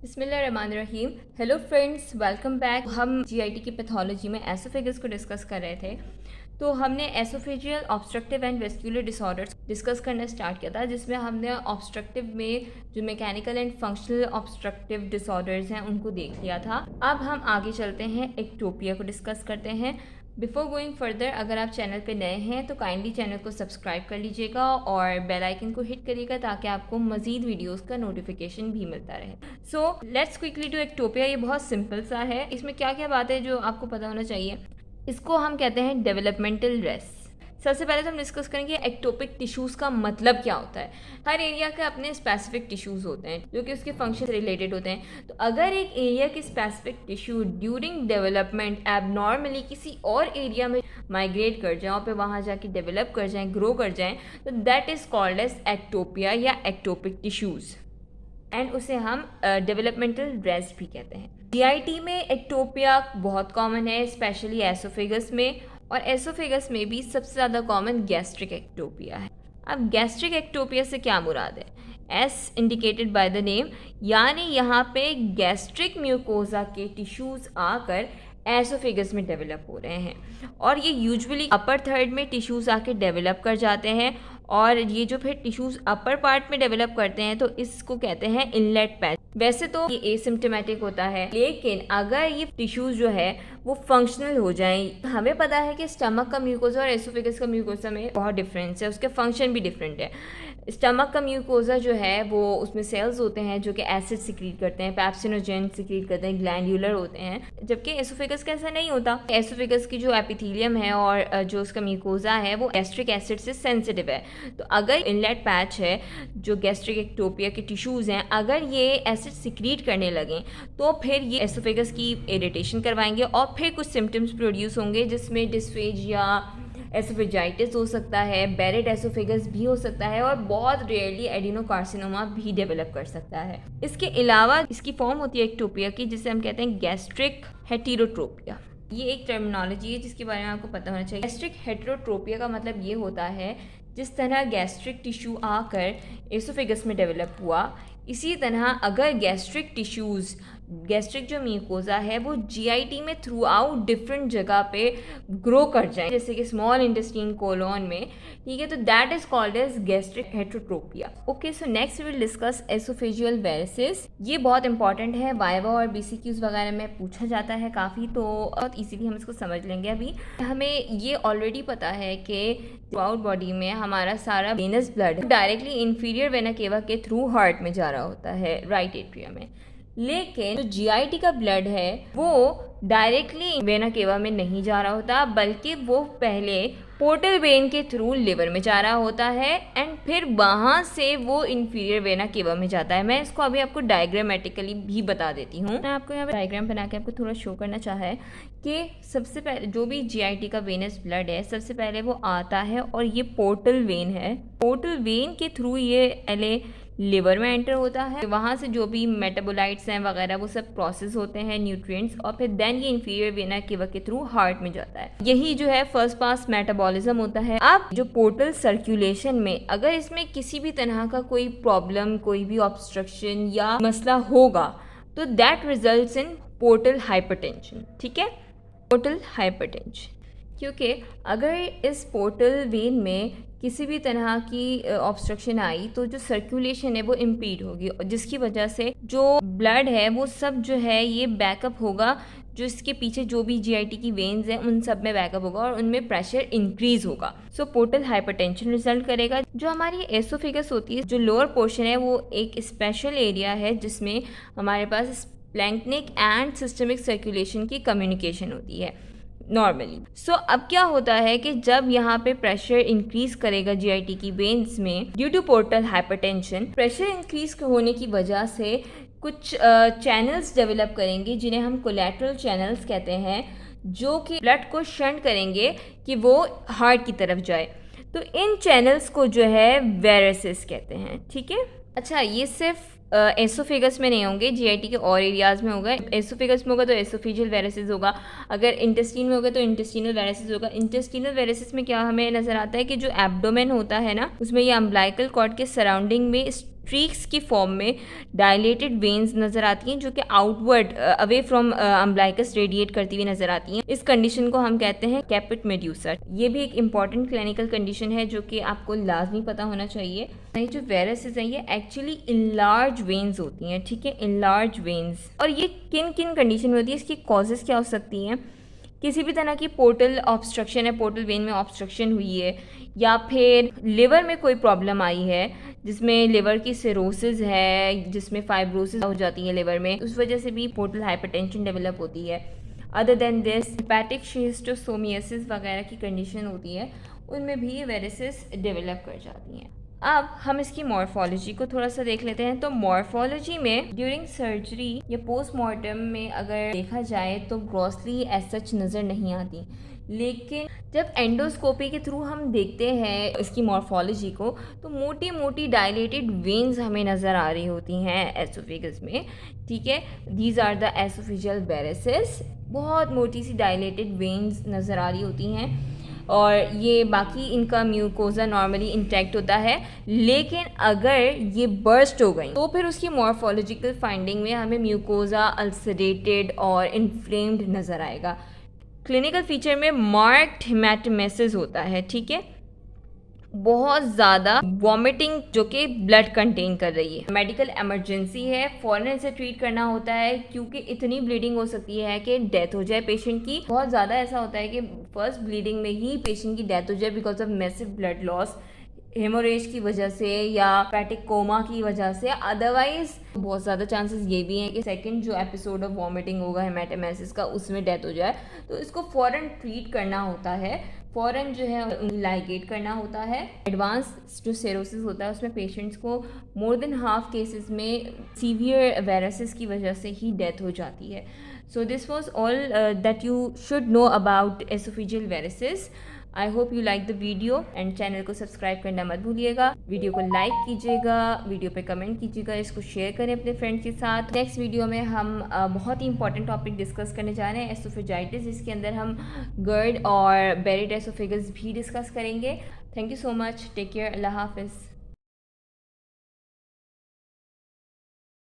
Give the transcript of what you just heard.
बिस्मिल्लाहिर्रहमानिर्रहीम। Hello friends, welcome back. हम GIT की पैथोलॉजी में एसोफेगस को डिस्कस कर रहे थे। तो हमने oesophageal obstructive and vascular disorders discuss करना स्टार्ट किया था, जिसमें हमने ऑब्स्ट्रक्टिव में जो mechanical and functional obstructive disorders हैं उनको देख लिया था। अब हम आगे चलते हैं, एक्टोपिया को डिस्कस करते हैं। बिफोर गोइंग फर्दर, अगर आप चैनल पे नए हैं तो काइंडली चैनल को सब्सक्राइब कर लीजिएगा और बेल आइकन को हिट करिएगा ताकि आपको मज़ीद वीडियोस का नोटिफिकेशन भी मिलता रहे। So let's quickly do ectopia. ये बहुत सिंपल सा है। इसमें क्या क्या बात है जो आपको पता होना चाहिए। इसको हम कहते हैं डेवलपमेंटल रेस्ट। सबसे पहले तो हम डिस्कस करेंगे एक्टोपिक टिश्यूज़ का मतलब क्या होता है। हर एरिया के अपने स्पेसिफिक टिश्यूज़ होते हैं जो कि उसके फंक्शन से रिलेटेड होते हैं। तो अगर एक एरिया के specific tissue during development abnormally किसी और एरिया में माइग्रेट कर जाए और फिर वहाँ जाके डेवलप कर जाएँ, ग्रो कर जाएँ, तो that is called as ectopia या एक्टोपिक टिश्यूज़, एंड उसे हम डेवलपमेंटल रेस्ट भी कहते हैं। जीआईटी में एक्टोपिया बहुत कॉमन है, स्पेशली एसोफेगस में, और एसोफेगस में भी सबसे ज़्यादा कॉमन गैस्ट्रिक एक्टोपिया है। अब गैस्ट्रिक एक्टोपिया से क्या मुराद है? S indicated by the name, यानी यहाँ पे गैस्ट्रिक म्यूकोजा के टिश्यूज़ आकर एसोफेगस में डेवलप हो रहे हैं और ये यूजुअली अपर थर्ड में टिश्यूज़ आके डेवलप कर जाते हैं, और ये जो फिर टिश्यूज़ अपर पार्ट में डेवलप करते हैं तो इसको कहते हैं इनलेट पैच। वैसे तो ये एसिम्प्टोमेटिक होता है, लेकिन अगर ये टिश्यूज़ जो है वो फंक्शनल हो जाएं, हमें पता है कि स्टमक का म्यूकोजा और एसोफेगस का म्यूकोजा में बहुत डिफरेंस है, उसके फंक्शन भी डिफरेंट है। स्टमक का म्यूकोजा जो है वो उसमें सेल्स होते हैं जो कि एसिड सिक्रीट करते हैं, पैप्सिनोजेन सिक्रीट करते हैं, ग्लैंडुलर होते हैं, जबकि एसोफेगस का ऐसा नहीं होता। एसोफेगस की जो एपिथेलियम है और जो उसका म्यूकोजा है वो गैस्ट्रिक एसिड से सेंसिटिव है। तो अगर इनलेट पैच है, जो गैस्ट्रिक एक्टोपिया के टिश्यूज़ हैं, अगर ये एसिड सिक्रीट करने लगें तो फिर ये एसोफेगस की इरिटेशन करवाएंगे और फिर कुछ सिम्टम्स प्रोड्यूस होंगे, जिसमें डिस्फेजिया, एसोफेजाइटिस हो सकता है, बेरेट एसोफेगस भी हो सकता है, और बहुत रेयरली एडिनोकार्सिनोमा भी डेवलप कर सकता है। इसके अलावा इसकी फॉर्म होती है एक्टोपिया की, जिसे हम कहते हैं गैस्ट्रिक हेटेरोट्रोपिया। ये एक टर्मिनोलॉजी है जिसके बारे में आपको पता होना चाहिए। गैस्ट्रिक हेटेरोट्रोपिया का मतलब ये होता है जिस तरह गैस्ट्रिक टिश्यू आकर एसोफेगस में डेवलप हुआ, इसी तरह अगर गैस्ट्रिक टिश्यूज़, गैस्ट्रिक जो म्यूकोजा है वो जीआईटी में थ्रू आउट डिफरेंट जगह पे ग्रो कर जाए, जैसे कि स्मॉल इंटेस्टाइन, कोलोन में, ठीक है, तो that is called as gastric heterotropia. Okay, so next we will discuss oesophageal varices. ये बहुत इंपॉर्टेंट है, वाइवा और बीसीक्यूज वगैरह में पूछा जाता है काफ़ी, तो बहुत इजीली हम इसको समझ लेंगे। अभी हमें ये ऑलरेडी पता है कि थ्रू आउट बॉडी में हमारा सारा venous blood directly inferior vena cava के थ्रू हार्ट में जा रहा होता है, राइट एट्रियम में, लेकिन जो जीआईटी का ब्लड है वो डायरेक्टली वेना केवा में नहीं जा रहा होता, बल्कि वो पहले पोर्टल वेन के थ्रू लिवर में जा रहा होता है एंड फिर वहाँ से वो इंफीरियर वेना केवा में जाता है। मैं इसको अभी आपको डायग्रामेटिकली भी बता देती हूँ। मैं आपको यहाँ पे डायग्राम बना के आपको थोड़ा शो करना चाहा है कि सबसे पहले जो भी जीआईटी का वेनस ब्लड है, सबसे पहले वो आता है और ये पोर्टल वेन है, पोर्टल वेन के थ्रू ये पहले लिवर में एंटर होता है, वहाँ से जो भी मेटाबोलाइट्स हैं वगैरह वो सब प्रोसेस होते हैं, न्यूट्रिएंट्स, और फिर देन ये इंफीरियर वेना केवा के थ्रू हार्ट में जाता है। यही जो है फर्स्ट पास मेटाबॉलिज्म होता है। अब जो पोर्टल सर्कुलेशन में अगर इसमें किसी भी तरह का कोई प्रॉब्लम, कोई भी ऑब्स्ट्रक्शन या मसला होगा तो that results in portal hypertension, ठीक है, पोर्टल हाइपरटेंशन। क्योंकि अगर इस पोर्टल वेन में किसी भी तरह की ऑब्स्ट्रक्शन आई तो जो सर्कुलेशन है वो इम्पीड होगी, और जिसकी वजह से जो ब्लड है वो सब जो है ये बैकअप होगा, जो इसके पीछे जो भी जीआईटी की वेन्स हैं उन सब में बैकअप होगा और उनमें प्रेशर इंक्रीज होगा। सो पोर्टल हाइपरटेंशन रिजल्ट करेगा। जो हमारी एसोफेगस होती है, जो लोअर पोर्शन है, वो एक स्पेशल एरिया है जिसमें हमारे पास स्प्लैंक्निक एंड सिस्टमिक सर्कुलेशन की कम्युनिकेशन होती है नॉर्मली। सो अब क्या होता है कि जब यहाँ पे प्रेशर इंक्रीज करेगा जीआईटी की वेन्स में due to portal hypertension, pressure increase होने की वजह से कुछ चैनल्स डेवलप करेंगे जिन्हें हम कोलैटरल चैनल्स कहते हैं, जो कि ब्लड को शंट करेंगे कि वो हार्ट की तरफ जाए। तो इन चैनल्स को जो है वेरिसेस कहते हैं, ठीक है। अच्छा, ये सिर्फ एसोफेगस में नहीं होंगे, जीआईटी के और एरियाज़ में होगा। एसोफेगस में होगा तो एसोफेजियल वेरिसेस होगा, अगर इंटेस्टीन में होगा तो इंटेस्टिनल वेरिसेस होगा। इंटेस्टिनल वेरिसेस में क्या हमें नज़र आता है कि जो एब्डोमेन होता है ना, उसमें ये अम्बिलिकल कॉर्ड के सराउंडिंग में स्ट्रीक्स की फॉर्म में डायलेटेड वेन्स नज़र आती हैं जो कि outward away from umbilicus radiate करती हुई नज़र आती हैं। इस कंडीशन को हम कहते हैं कैपिट मेड्यूसा। ये भी एक इंपॉर्टेंट क्लिनिकल कंडीशन है जो कि आपको लाजमी पता होना चाहिए। ये जो वेरिसेस हैं ये एक्चुअली इनलार्ज वेन्स होती हैं, ठीक है, इनलार्ज वेन्स। और ये किन किन कंडीशन में होती है, इसकी कॉजेज़ क्या हो सकती हैं? किसी भी तरह की पोर्टल ऑब्स्ट्रक्शन है, पोर्टल वेन में ऑब्स्ट्रक्शन हुई है, या फिर लिवर में कोई प्रॉब्लम आई है जिसमें लिवर की सिरोसिस है, जिसमें फाइब्रोसिस हो जाती है लिवर में, उस वजह से भी पोर्टल हाइपरटेंशन डेवलप होती है। Other than this hepatic schistosomiasis वगैरह की कंडीशन होती है, उनमें भी ये वेरिसेस डेवलप कर जाती हैं। अब हम इसकी मॉर्फोलॉजी को थोड़ा सा देख लेते हैं। तो मॉर्फोलॉजी में ड्यूरिंग सर्जरी या पोस्टमार्टम में अगर देखा जाए तो ग्रॉसली एज सच नज़र नहीं आती, लेकिन जब एंडोस्कोपी के थ्रू हम देखते हैं इसकी मॉर्फोलॉजी को तो मोटी मोटी डायलेटेड वेन्स हमें नज़र आ रही होती हैं एसोफेगस में, ठीक है। These are the oesophageal varices. बहुत मोटी सी डायलेटेड वेन्स नज़र आ रही होती हैं और ये बाकी इनका म्यूकोजा नॉर्मली इंटैक्ट होता है, लेकिन अगर ये बर्स्ट हो गई तो फिर उसकी मॉर्फोलॉजिकल फाइंडिंग में हमें म्यूकोजा अल्सरेटेड और इन्फ्लेम्ड नज़र आएगा। क्लिनिकल फीचर में मार्क्ड हेमेटोमेसिस होता है, ठीक है, बहुत ज़्यादा वॉमिटिंग जो कि ब्लड कंटेन कर रही है, मेडिकल इमरजेंसी है, फ़ौरन से ट्रीट करना होता है क्योंकि इतनी ब्लीडिंग हो सकती है कि डेथ हो जाए पेशेंट की। बहुत ज़्यादा ऐसा होता है कि फर्स्ट ब्लीडिंग में ही पेशेंट की डेथ हो जाए because of massive blood loss, haemorrhage की वजह से या पैटिक कोमा की वजह से। अदरवाइज बहुत ज़्यादा चांसेस ये भी हैं कि सेकंड जो एपिसोड ऑफ वॉमिटिंग होगा हेमेटोमेसिस का उसमें डेथ हो जाए, तो इसको फ़ौरन ट्रीट करना होता है, फ़ौरन जो है लाइगेट करना होता है। एडवांस जो सेरोसिस होता है उसमें पेशेंट्स को मोर देन हाफ केसेस में सीवियर वेरिसेस की वजह से ही डेथ हो जाती है। So this was all that you should know about oesophageal varices. I hope you like the video and channel को सब्सक्राइब करना मत भूलिएगा। वीडियो को लाइक कीजिएगा, वीडियो पे कमेंट कीजिएगा, इसको शेयर करें अपने फ्रेंड्स के साथ। नेक्स्ट वीडियो में हम बहुत ही इंपॉर्टेंट टॉपिक डिस्कस करने जा रहे हैं, एसोफेजाइटिस, जिसके अंदर हम गर्ड और बेरिड एसोफेगस भी डिस्कस करेंगे। Thank you so much, take care, Allah हाफिज़।